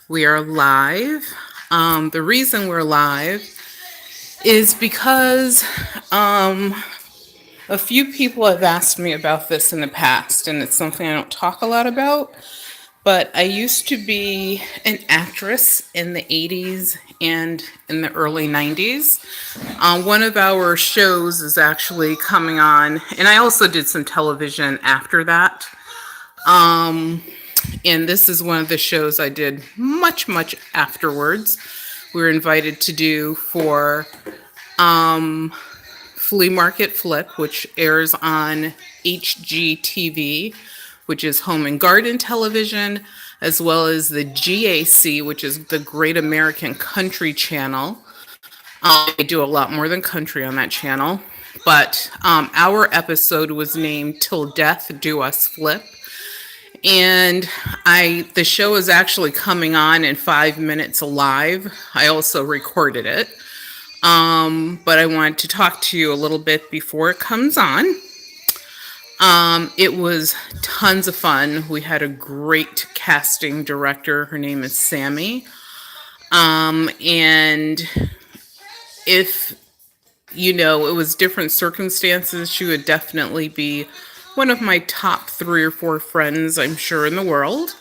We are live. The reason we're live is because a few people have asked me about this in the past, and it's something I don't talk a lot about. But I used to be an actress in the 80s and in the early 90s. One of our shows is actually coming on, and I also did some television after that. And this is one of the shows I did much afterwards. We were invited to do for Flea Market Flip, which airs on HGTV, which is Home and Garden Television, as well as the GAC, which is the Great American Country Channel. They do a lot more than country on that channel. But our episode was named Till Death Do Us Flip. And the show is actually coming on in 5 minutes live. I also recorded it. But I wanted to talk to you a little bit before it comes on. It was tons of fun. We had a great casting director. Her name is Sammy. And if, it was different circumstances, she would definitely be one of my top 3 or 4 friends, I'm sure, in the world.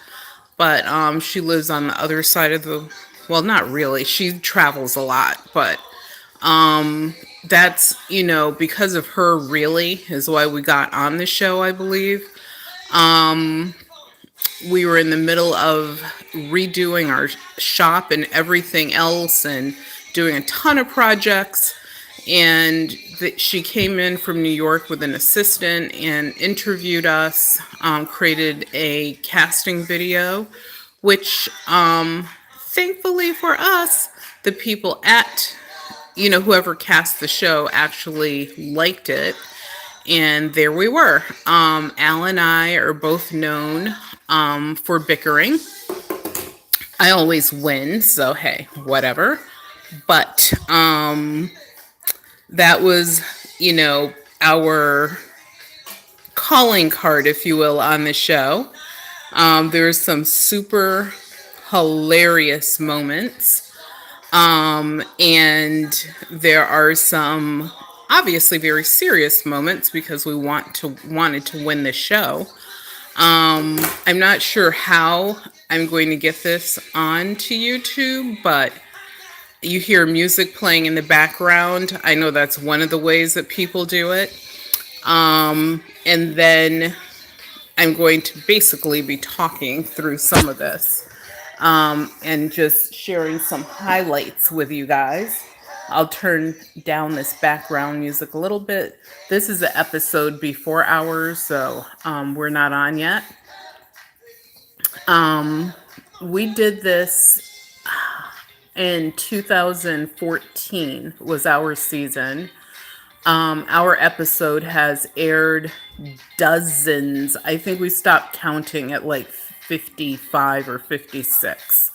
But she lives on the other side of well, not really. She travels a lot, but that's, because of her really is why we got on the show, I believe. We were in the middle of redoing our shop and everything else and doing a ton of projects. And she came in from New York with an assistant and interviewed us, created a casting video, which thankfully for us, the people at, whoever cast the show actually liked it. And there we were. Al and I are both known for bickering. I always win, so hey, whatever. But that was, our calling card, if you will, on the show. There's some super hilarious moments. And there are some obviously very serious moments because we wanted to win the show. I'm not sure how I'm going to get this onto YouTube, but you hear music playing in the background. I know that's one of the ways that people do it. And then I'm going to basically be talking through some of this and just sharing some highlights with you guys. I'll turn down this background music a little bit. This is an episode before ours, so we're not on yet. We did this in 2014 was our season. Our episode has aired dozens. I think we stopped counting at like 55 or 56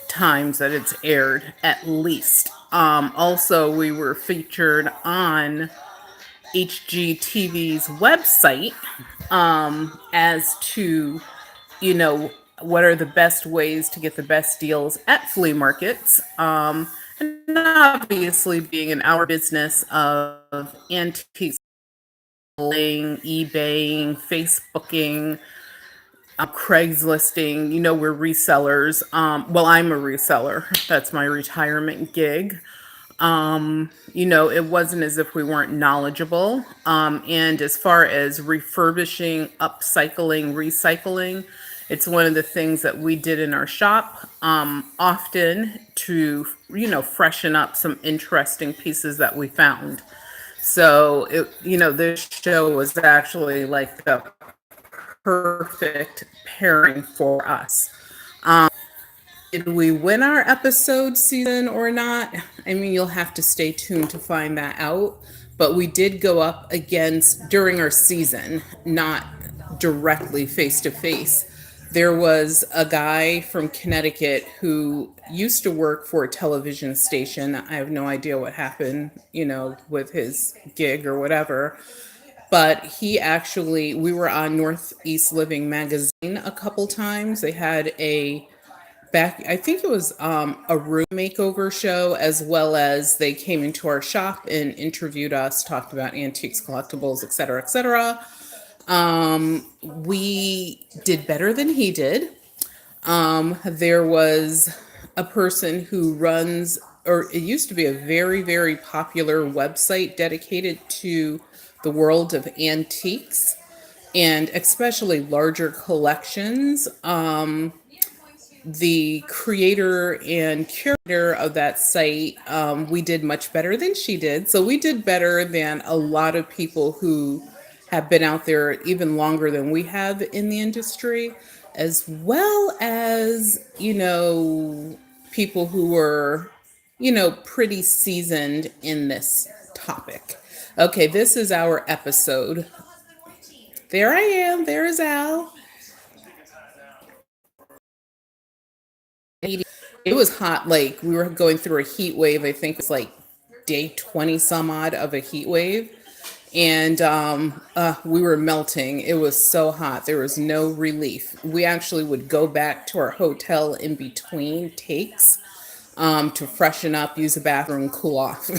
times that it's aired, at least. Also, we were featured on HGTV's website as to, what are the best ways to get the best deals at flea markets. And obviously, being in our business of antiques, eBaying, Facebooking, Craigslisting, we're resellers. Well, I'm a reseller. That's my retirement gig. It wasn't as if we weren't knowledgeable. And as far as refurbishing, upcycling, recycling, it's one of the things that we did in our shop often to, freshen up some interesting pieces that we found. So, this show was actually like a perfect pairing for us. Did we win our episode season or not? I mean, you'll have to stay tuned to find that out. But we did go up against, during our season, not directly face to face. There was a guy from Connecticut who used to work for a television station. I have no idea what happened, with his gig or whatever. But we were on Northeast Living magazine a couple times. They had a back, I think it was a room makeover show, as well as they came into our shop and interviewed us, talked about antiques, collectibles, et cetera, et cetera. We did better than he did. There was a person who runs, or it used to be a very, very popular website dedicated to the world of antiques and especially larger collections. The creator and curator of that site, we did much better than she did. So we did better than a lot of people who have been out there even longer than we have in the industry, as well as, people who were, pretty seasoned in this topic. Okay, this is our episode. There I am. There's Al. It was hot. Like we were going through a heat wave. I think it's like day 20 some odd of a heat wave. And we were melting. It was so hot. There was no relief. We actually would go back to our hotel in between takes to freshen up, use the bathroom, cool off.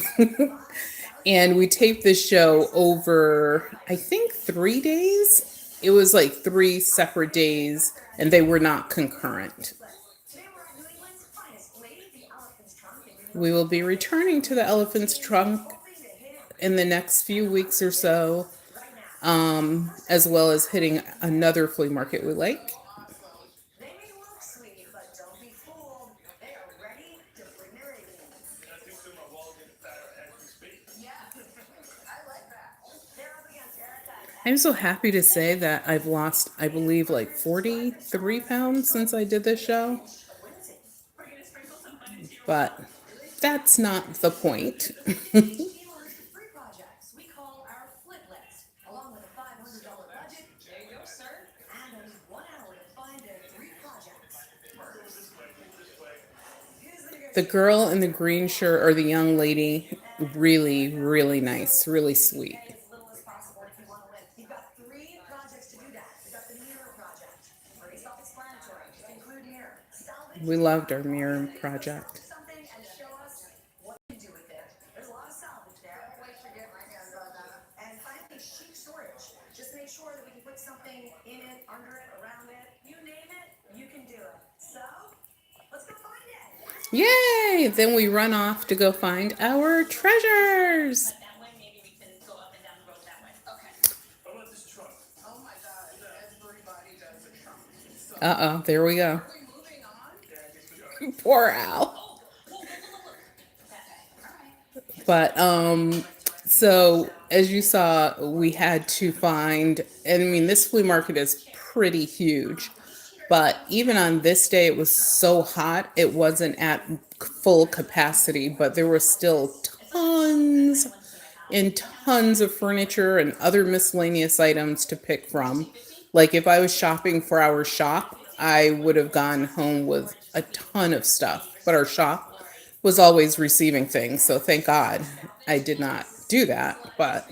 And we taped this show over, I think, 3 days. It was like three separate days, and they were not concurrent. We will be returning to the elephant's trunk in the next few weeks or so, as well as hitting another flea market we like. I'm so happy to say that I've lost, I believe, like 43 pounds since I did this show. But that's not the point. The girl in the green shirt, or the young lady, really, really nice, really sweet. We loved our mirror project. Yay! Then we run off to go find our treasures. Uh-oh, there we go. Poor Al. But so as you saw, we had to find, and I mean, this flea market is pretty huge. But even on this day, it was so hot, it wasn't at full capacity, but there were still tons and tons of furniture and other miscellaneous items to pick from. Like if I was shopping for our shop, I would have gone home with a ton of stuff, but our shop was always receiving things. So thank God I did not do that, but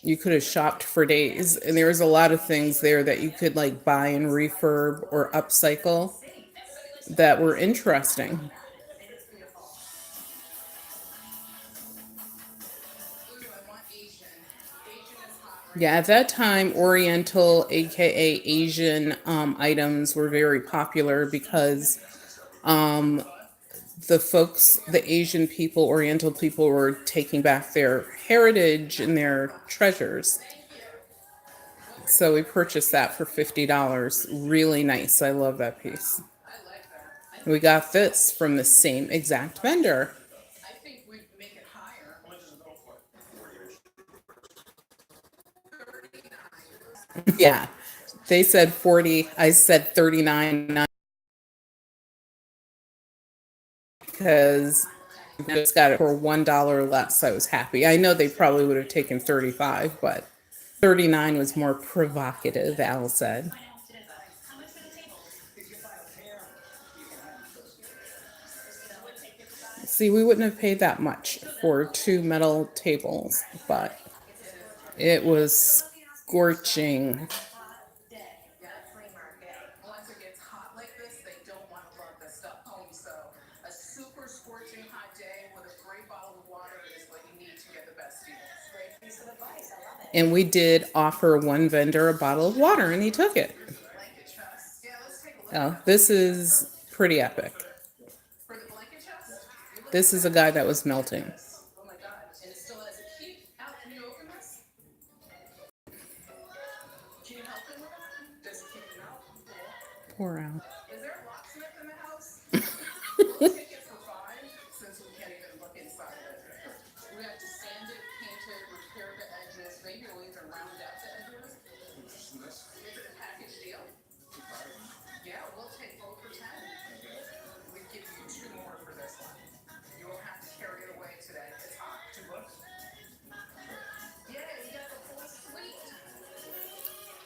you could have shopped for days. And there was a lot of things there that you could like buy and refurb or upcycle that were interesting. Yeah, at that time, Oriental, aka Asian items were very popular because the folks, the Asian people, Oriental people were taking back their heritage and their treasures. So we purchased that for $50. Really nice. I love that piece. We got this from the same exact vendor. Yeah. They said 40, I said 39 because I just got it for $1 less. I was happy. I know they probably would have taken 35, but 39 was more provocative, Al said. See, we wouldn't have paid that much for two metal tables, but it was scorching. And we did offer one vendor a bottle of water, and he took it. Oh, this is pretty epic. This is a guy that was melting. Pour out.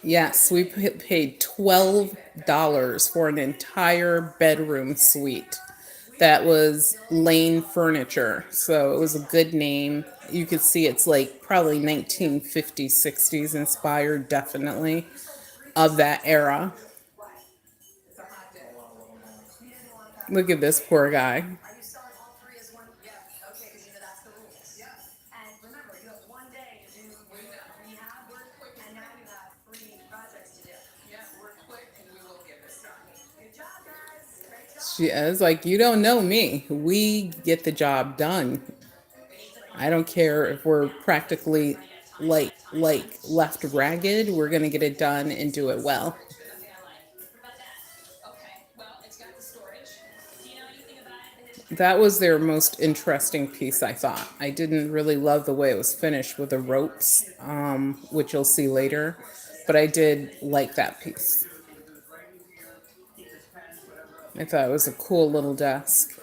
Yes, we paid $12 for an entire bedroom suite. That was Lane Furniture. So it was a good name. You could see it's like probably 1950s, 60s inspired, definitely, of that era. Look at this poor guy. She is like, you don't know me. We get the job done. I don't care if we're practically left ragged. We're gonna get it done and do it well. That was their most interesting piece, I thought. I didn't really love the way it was finished with the ropes, which you'll see later, but I did like that piece. I thought it was a cool little desk.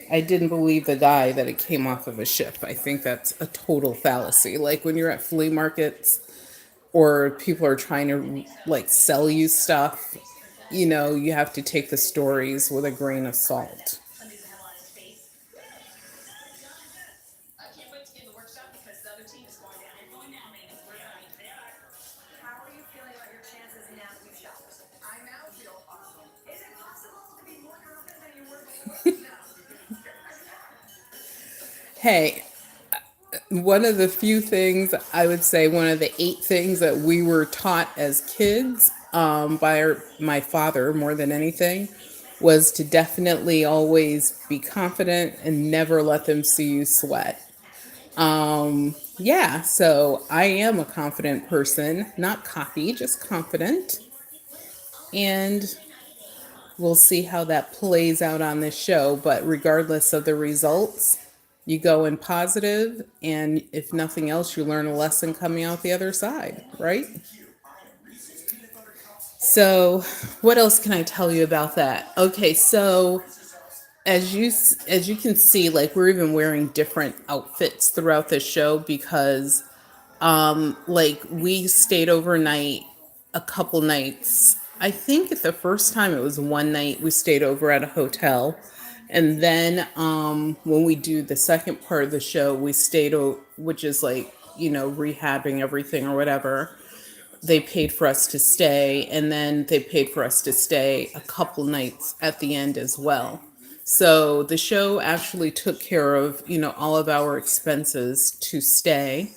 I didn't believe the guy that it came off of a ship. I think that's a total fallacy. Like when you're at flea markets or people are trying to like sell you stuff, you have to take the stories with a grain of salt. Hey, one of the few things I would say, one of the 8 things that we were taught as kids by my father more than anything was to definitely always be confident and never let them see you sweat. Yeah, so I am a confident person, not cocky, just confident. And we'll see how that plays out on this show. But regardless of the results, you go in positive, and if nothing else, you learn a lesson coming out the other side, right? So, what else can I tell you about that? Okay, so as you can see, like we're even wearing different outfits throughout the show because like we stayed overnight a couple nights. I think the first time it was one night we stayed over at a hotel. And then when we do the second part of the show, we stayed, which is like, rehabbing everything or whatever. They paid for us to stay, and then they paid for us to stay a couple nights at the end as well. So the show actually took care of, all of our expenses to stay.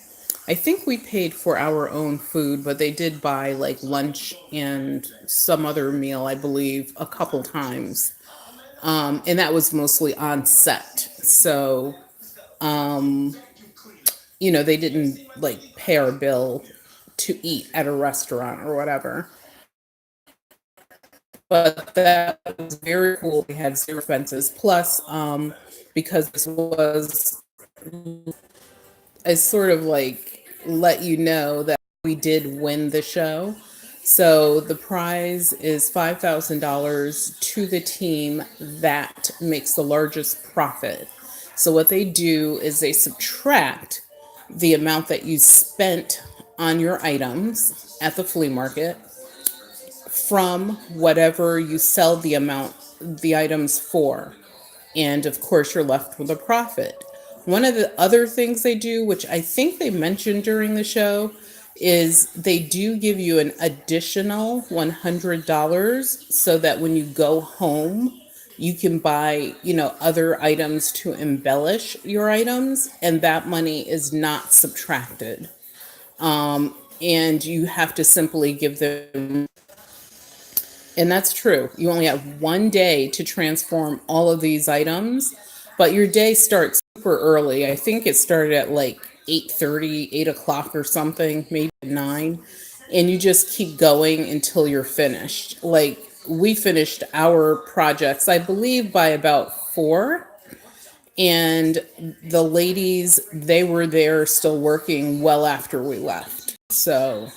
I think we paid for our own food, but they did buy like lunch and some other meal, I believe, a couple times. And that was mostly on set. So, they didn't like pay our bill to eat at a restaurant or whatever. But that was very cool. We had zero expenses. Plus, because this was I sort of like let you know that we did win the show. So the prize is $5,000 to the team that makes the largest profit. So what they do is they subtract the amount that you spent on your items at the flea market from whatever you sell the items for. And of course, you're left with a profit. One of the other things they do, which I think they mentioned during the show, is they do give you an additional $100 so that when you go home, You can buy, other items to embellish your items, and that money is not subtracted. And you have to simply give them, and that's true. You only have one day to transform all of these items, but your day starts super early. I think it started at like 8:30, 8 o'clock or something, maybe 9. And you just keep going until you're finished. Like we finished our projects, I believe, by about 4. And the ladies, they were there still working well after we left. So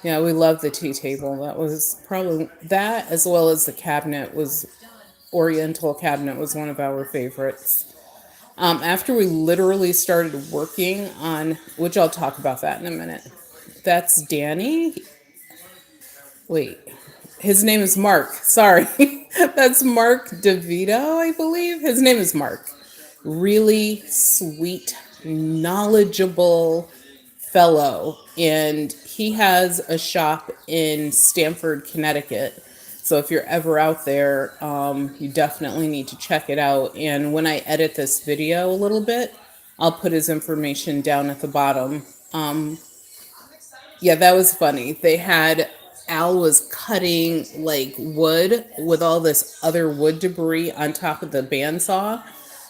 yeah, we love the tea table. That was probably that, as well as the cabinet was Oriental cabinet was one of our favorites. After we literally started working on, which I'll talk about that in a minute. That's Danny. Wait, his name is Mark. Sorry, that's Mark DeVito, I believe. His name is Mark. Really sweet, knowledgeable fellow, and he has a shop in Stamford, Connecticut. So if you're ever out there, you definitely need to check it out. And when I edit this video a little bit, I'll put his information down at the bottom. Yeah, that was funny. They had Al was cutting like wood with all this other wood debris on top of the bandsaw.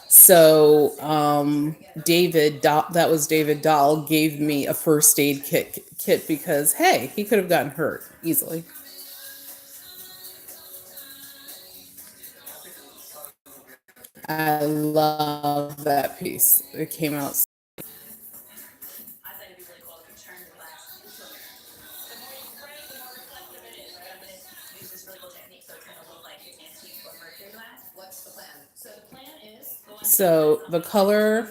So that was David Dahl, gave me a first aid kit because hey, he could have gotten hurt easily. I love that piece. It came out. So the color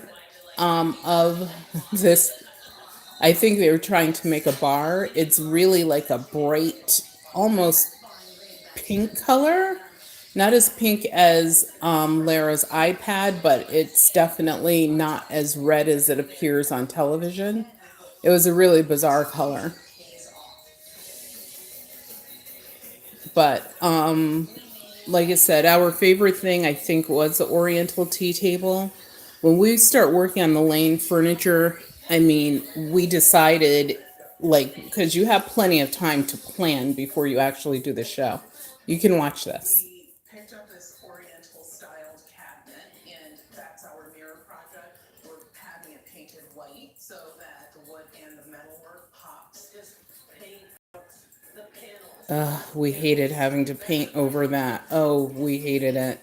of this, I think they were trying to make a bar. It's really like a bright, almost pink color. Not as pink as Lara's iPad, but it's definitely not as red as it appears on television. It was a really bizarre color. But like I said, our favorite thing I think was the Oriental tea table. When we start working on the Lane furniture, I mean, we decided like because you have plenty of time to plan before you actually do the show. You can watch this. Picked up this Oriental styled cabinet, and that's our mirror project. We're having it painted white so that the wood and the metalwork pops. Just paint the panels. We hated having to paint over that. Oh, we hated it.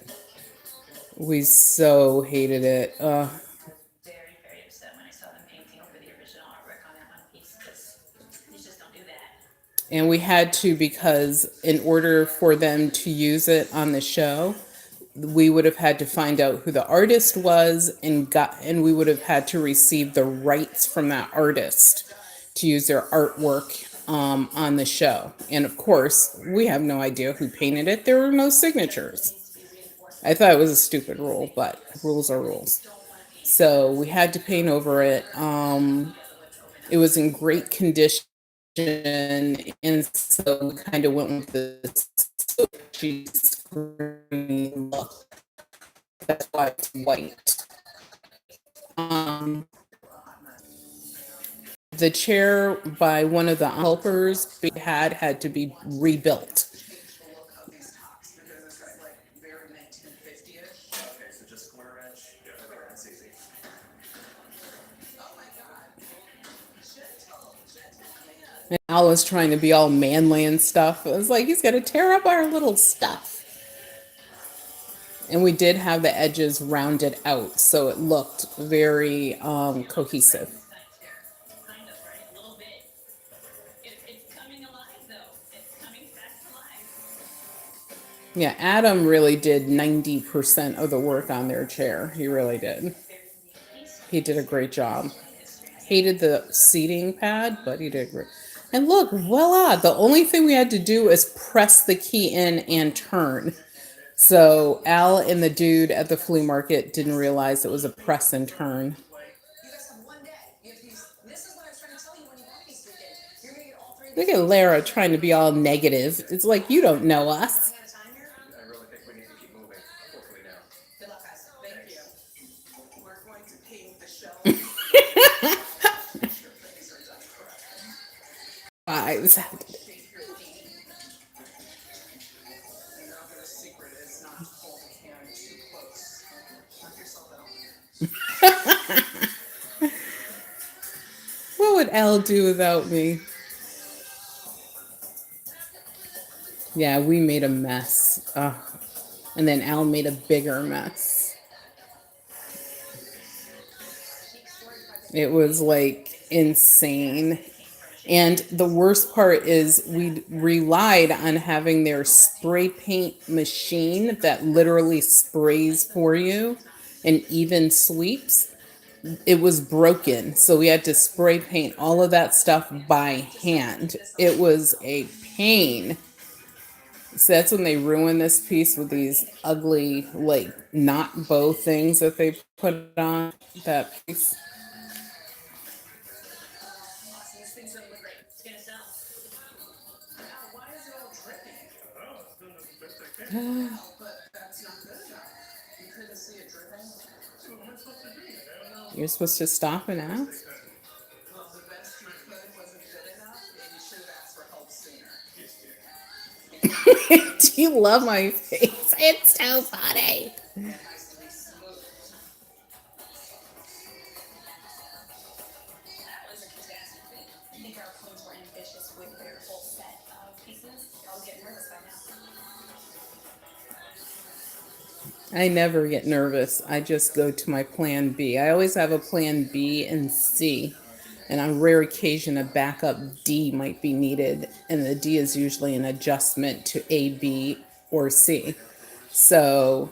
We so hated it. Very upset when I saw them painting over the original artwork on that one piece because you just don't do that. And we had to because in order for them to use it on the show, we would have had to find out who the artist was and we would have had to receive the rights from that artist to use their artwork on the show. And of course, we have no idea who painted it. There were no signatures. I thought it was a stupid rule, but rules are rules. So we had to paint over it. It was in great condition, and so we kind of went with this screen look. That's why it's white. The chair by one of the helpers we had to be rebuilt. And Al was trying to be all manly and stuff. It was like he's gonna tear up our little stuff. And we did have the edges rounded out, so it looked very cohesive. Yeah, Adam really did 90% of the work on their chair. He really did. He did a great job. Hated the seating pad, but he did great. And look, voila, the only thing we had to do is press the key in and turn. So Al and the dude at the flea market didn't realize it was a press and turn. Look at Lara trying to be all negative. It's like you don't know us. Vibes. What would Al do without me? Yeah, we made a mess. Ugh. And then Al made a bigger mess. It was like insane. And the worst part is we relied on having their spray paint machine that literally sprays for you and even sweeps. It was broken, so we had to spray paint all of that stuff by hand. It was a pain. So that's when they ruin this piece with these ugly, like, not bow things that they put on that piece. You're supposed to stop and ask. Do you love my face? It's so funny. I never get nervous. I just go to my plan B. I always have a plan B and C. And on rare occasion, a backup D might be needed. And the D is usually an adjustment to A, B, or C. So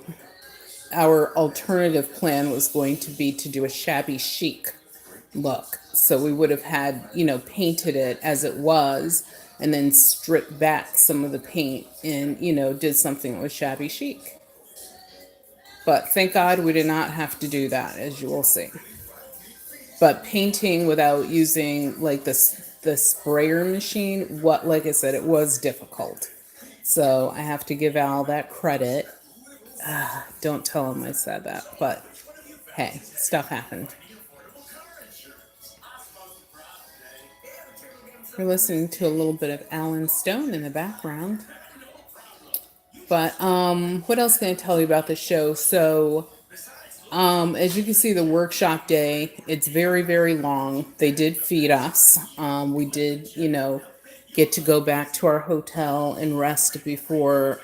our alternative plan was going to be to do a shabby chic look. So we would have had, painted it as it was and then stripped back some of the paint and, did something that was shabby chic. But thank God we did not have to do that, as you will see. But painting without using like the sprayer machine, like I said, it was difficult. So I have to give Al that credit. Don't tell him I said that, but hey, stuff happened. We're listening to a little bit of Alan Stone in the background. But what else can I tell you about the show? So as you can see, the workshop day, it's very, very long. They did feed us. We did, get to go back to our hotel and rest before,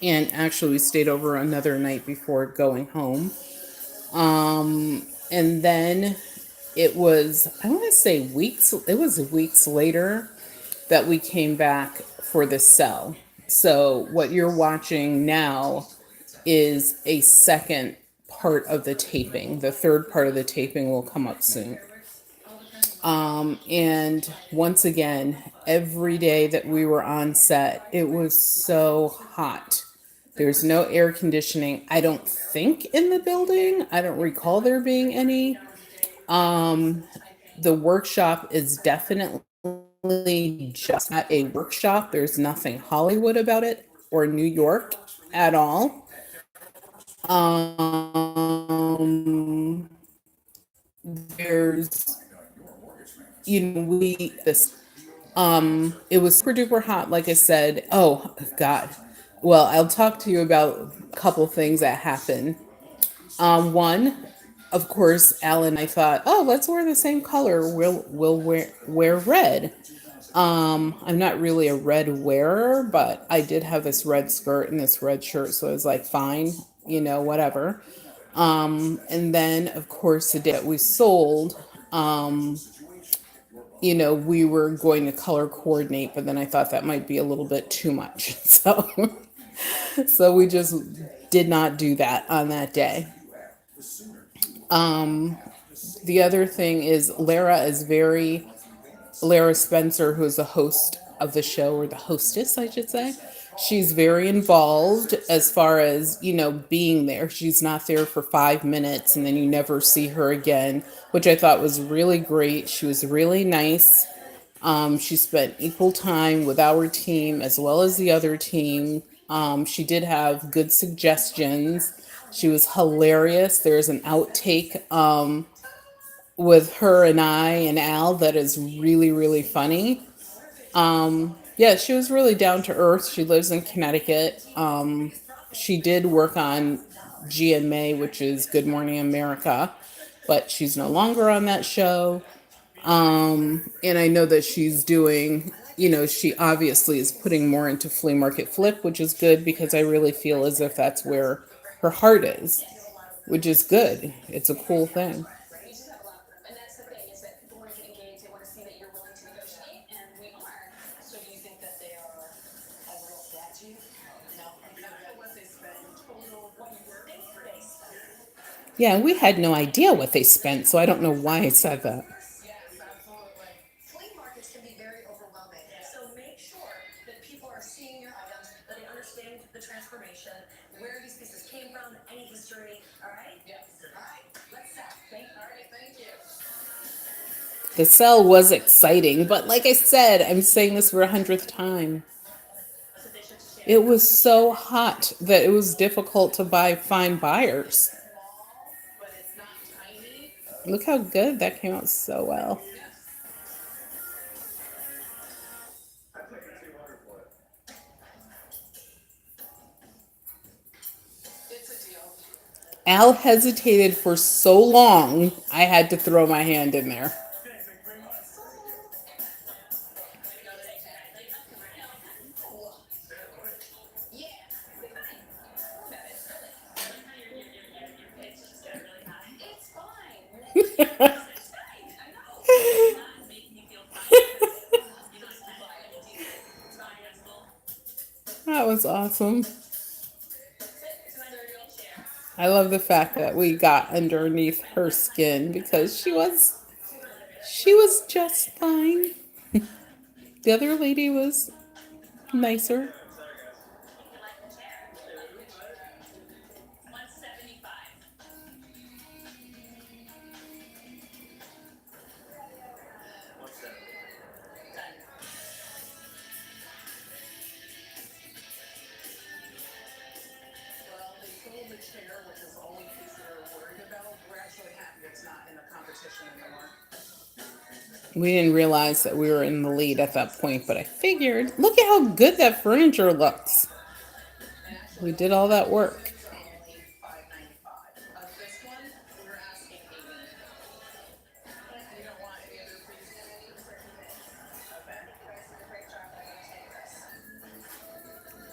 and actually we stayed over another night before going home. And then it was, I want to say weeks, it was weeks later that we came back for the sell. So what you're watching now is a second part of the taping. The third part of the taping will come up soon. And once again, every day that we were on set, it was so hot. There's no air conditioning, I don't think, in the building. I don't recall there being any. The workshop is definitely just not a workshop. There's nothing Hollywood about it or New York at all. There's, we this it was super duper hot, like I said. Oh God. Well, I'll talk to you about a couple things that happened. One, of course, Alan and I thought, oh, let's wear the same color. We'll wear red. I'm not really a red wearer, but I did have this red skirt and this red shirt, so I was like, fine, whatever. And then, of course, the day that we sold, we were going to color coordinate, but then I thought that might be a little bit too much. So we just did not do that on that day. The other thing is Lara Spencer, who is the host of the show, or the hostess, I should say. She's very involved as far as, being there. She's not there for 5 minutes and then you never see her again, which I thought was really great. She was really nice. She spent equal time with our team as well as the other team. She did have good suggestions. She was hilarious. There's an outtake with her and I and Al that is really, really funny. Yeah, she was really down to earth. She lives in Connecticut. She did work on GMA, which is Good Morning America, but she's no longer on that show. And I know that she's doing, she obviously is putting more into flea market flip, which is good because I really feel as if that's where her heart is, which is good. It's a cool thing. Yeah, we had no idea what they spent, so I don't know why I said that. The sale was exciting, but like I said, I'm saying this for 100th time. It was so hot that it was difficult to find buyers. Look how good that came out so well. Al hesitated for so long, I had to throw my hand in there. That was awesome. I love the fact that we got underneath her skin because she was just fine. The other lady was nicer. We didn't realize that we were in the lead at that point, but I figured, look at how good that furniture looks. We did all that work.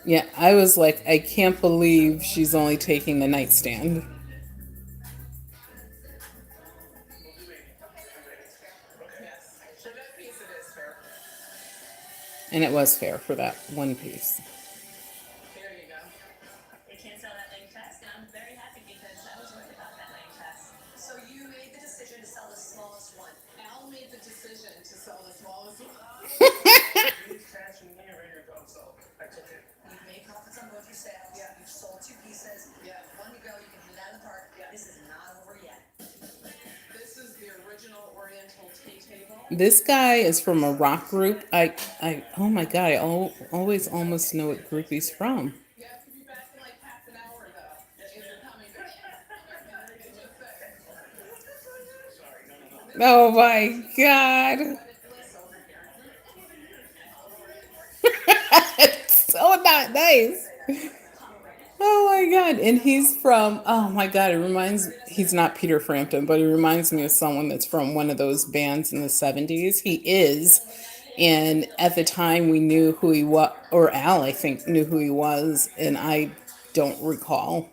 Yeah, I was like, I can't believe she's only taking the nightstand. And it was fair for that one piece. This guy is from a rock group. Oh my god, always almost know what group he's from. Oh my god. It's so not nice. Oh my god. And he's from, oh my god, he's not Peter Frampton, but he reminds me of someone that's from one of those bands in the 70s. He is. And at the time we knew who he was, or Al, I think, knew who he was, and I don't recall.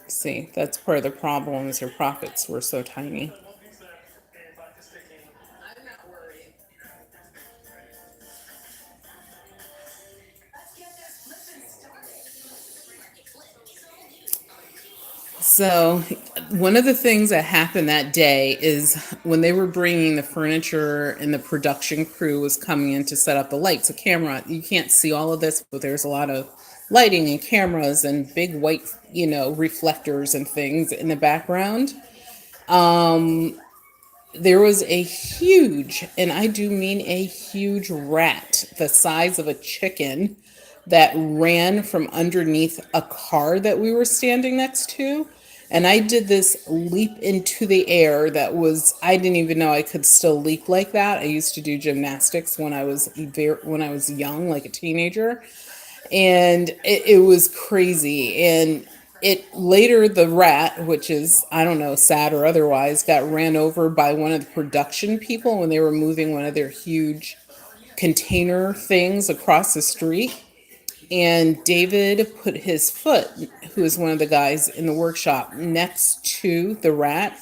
See, that's part of the problem is your profits were so tiny. So, one of the things that happened that day is when they were bringing the furniture and the production crew was coming in to set up the lights, the camera. You can't see all of this, but there's a lot of lighting and cameras and big white, reflectors and things in the background. There was a huge, and I do mean a huge rat, the size of a chicken, that ran from underneath a car that we were standing next to. And I did this leap into the air that was, I didn't even know I could still leap like that. I used to do gymnastics when I was young, like a teenager, and it was crazy. And it later, the rat, which is, I don't know, sad or otherwise, got ran over by one of the production people when they were moving one of their huge container things across the street. And David put his foot, who is one of the guys in the workshop, next to the rat.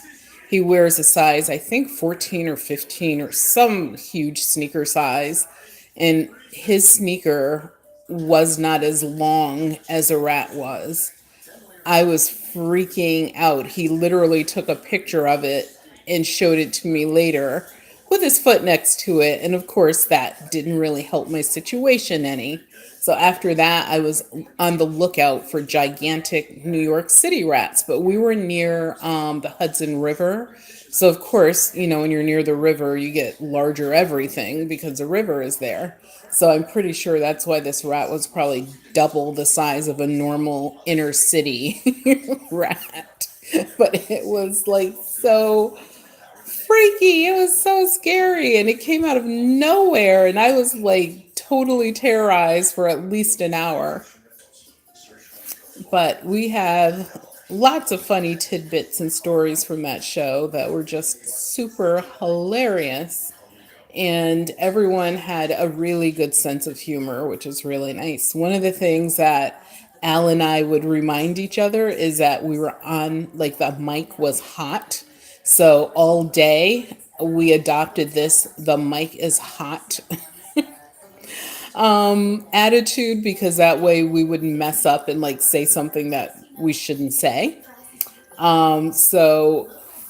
He wears a size, I think 14 or 15 or some huge sneaker size. And his sneaker was not as long as a rat was. I was freaking out. He literally took a picture of it and showed it to me later with his foot next to it. And of course, that didn't really help my situation any. So after that, I was on the lookout for gigantic New York City rats. But we were near the Hudson River. So, of course, when you're near the river, you get larger everything because the river is there. So I'm pretty sure that's why this rat was probably double the size of a normal inner city rat. But it was like so freaky. It was so scary. And it came out of nowhere. And I was like totally terrorized for at least an hour. But we have lots of funny tidbits and stories from that show that were just super hilarious. And everyone had a really good sense of humor, which is really nice. One of the things that Al and I would remind each other is that we were on, like, the mic was hot. So all day we adopted this the mic is hot attitude, because that way we wouldn't mess up and like say something that we shouldn't say. So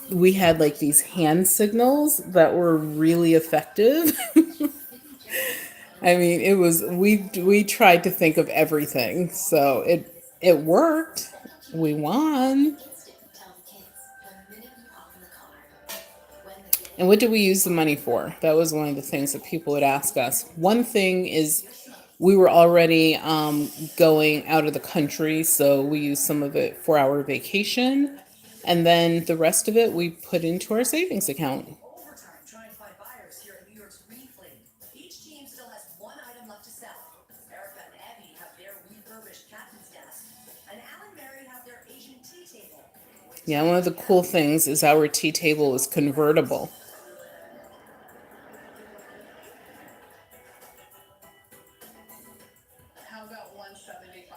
we had like these hand signals that were really effective. I mean, it was we tried to think of everything. So it worked. We won. And what did we use the money for? That was one of the things that people would ask us. One thing is we were already going out of the country, so we used some of it for our vacation. And then the rest of it we put into our savings account. Yeah, one of the cool things is our tea table is convertible. How about 175?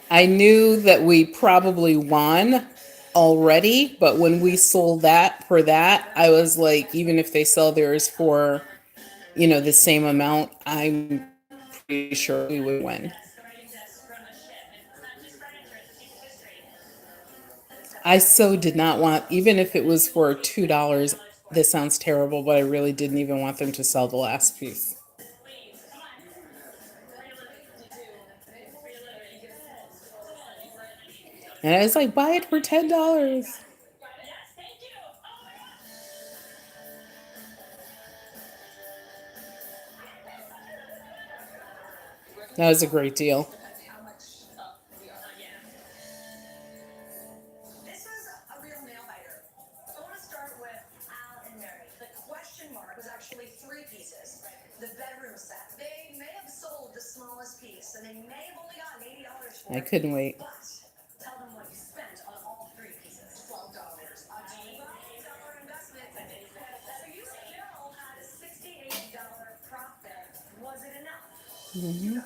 I knew that we probably won already, but when we sold that for that, I was like, even if they sell theirs for, the same amount, I'm pretty sure we would win. I so did not want, even if it was for $2, this sounds terrible, but I really didn't even want them to sell the last piece. And I was like, buy it for $10. That was a great deal. I couldn't wait. Mhm.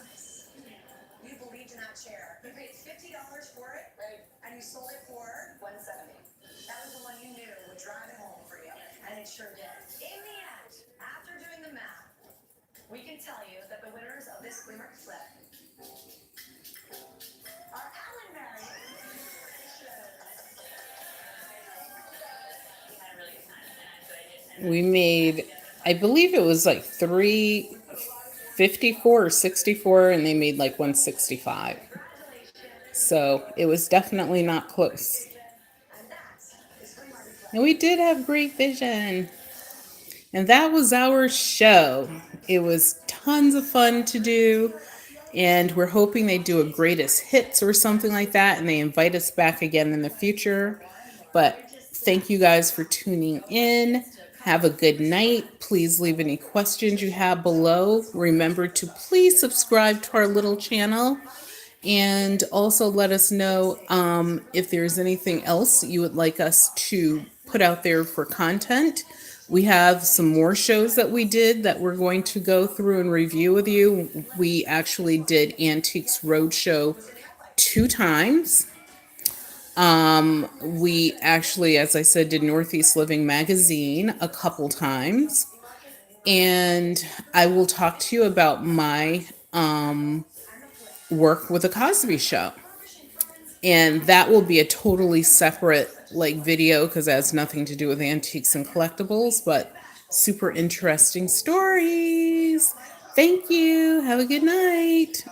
We made I believe it was like 354 or 64, and they made like 165. So it was definitely not close. And we did have great vision. And that was our show. It was tons of fun to do. And we're hoping they do a greatest hits or something like that, and they invite us back again in the future. But thank you guys for tuning in. Have a good night. Please leave any questions you have below. Remember to please subscribe to our little channel, and also let us know if there's anything else you would like us to put out there for content. We have some more shows that we did that we're going to go through and review with you. We actually did Antiques Roadshow 2 times. We actually, as I said, did Northeast Living Magazine a couple times. And I will talk to you about my work with the Cosby Show. And that will be a totally separate like video because it has nothing to do with antiques and collectibles, but super interesting stories. Thank you. Have a good night.